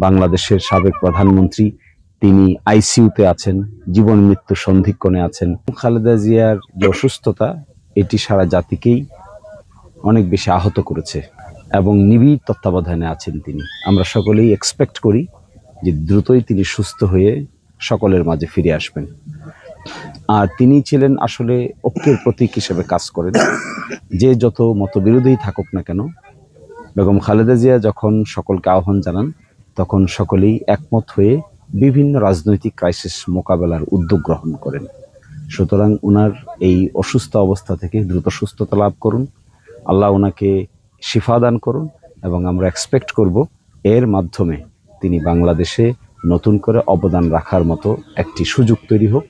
বাংলাদেশের সাবেক প্রধানমন্ত্রী, তিনি আইসিইউতে আছেন, জীবন মৃত্যু সন্ধিক্ষণে আছেন। খালেদা জিয়ার যে অসুস্থতা, এটি সারা জাতিকেই অনেক বেশি আহত করেছে এবং নিবিড় তত্ত্বাবধানে আছেন তিনি। আমরা সকলেই এক্সপেক্ট করি যে দ্রুতই তিনি সুস্থ হয়ে সকলের মাঝে ফিরে আসবেন। আর তিনি ছিলেন আসলে ঐক্যের প্রতীক হিসেবে কাজ করেন। যে যত মতবিরোধী থাকুক না কেন, বেগম খালেদা জিয়া যখন সকলকে আহ্বান জানান, তখন সকলেই একমত হয়ে বিভিন্ন রাজনৈতিক ক্রাইসিস মোকাবেলার উদ্যোগ গ্রহণ করেন। সুতরাং ওনার এই অসুস্থ অবস্থা থেকে দ্রুত সুস্থতা লাভ করুন, আল্লাহ ওনাকে শিফা দান করুন এবং আমরা এক্সপেক্ট করব এর মাধ্যমে তিনি বাংলাদেশে নতুন করে অবদান রাখার মতো একটি সুযোগ তৈরি হোক,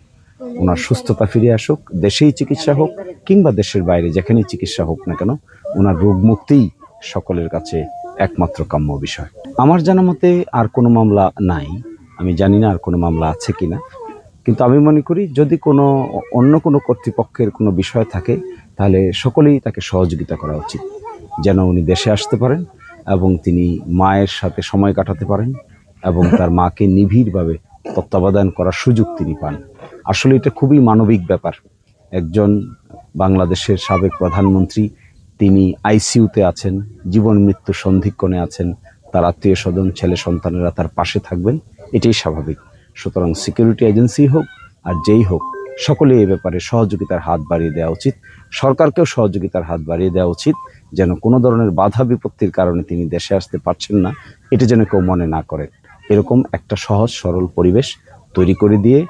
ওনার সুস্থতা ফিরে আসুক, দেশেই চিকিৎসা হোক কিংবা দেশের বাইরে যেখানেই চিকিৎসা হোক না কেন, ওনার রোগ মুক্তিই সকলের কাছে একমাত্র কাম্য বিষয়। আমার জানা মতে আর কোনো মামলা নাই, আমি জানি না আর কোনো মামলা আছে কিনা, কিন্তু আমি মনে করি যদি অন্য কোনো কর্তৃপক্ষের কোনো বিষয় থাকে তাহলে সকলেই তাকে সহযোগিতা করা উচিত, যেন উনি দেশে আসতে পারেন এবং তিনি মায়ের সাথে সময় কাটাতে পারেন এবং তার মাকে নিবিড়ভাবে তত্ত্বাবধান করার সুযোগ তিনি পান। আসলে এটা খুবই মানবিক ব্যাপার। একজন বাংলাদেশের সাবেক প্রধানমন্ত্রী, তিনি আইসিইউতে আছেন, জীবন মৃত্যু সন্ধিক্ষণে আছেন, তার আত্মীয় স্বজন, ছেলে সন্তানেরা তার পাশে থাকবেন, এটাই স্বাভাবিক। সুতরাং সিকিউরিটি এজেন্সি হোক আর যেই হোক, সকলে এই ব্যাপারে সহযোগিতার হাত বাড়িয়ে দেওয়া উচিত। সরকারকেও সহযোগিতার হাত বাড়িয়ে দেওয়া উচিত, যেন কোনো ধরনের বাধা বিপত্তির কারণে তিনি দেশে আসতে পারছেন না, এটা যেন কেউ মনে না করে। এরকম একটা সহজ সরল পরিবেশ তৈরি করে দিয়ে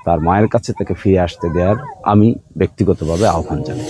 তার মায়ের কাছে তাকে ফিরে আসতে দেওয়ার আমি ব্যক্তিগতভাবে আহ্বান জানাই।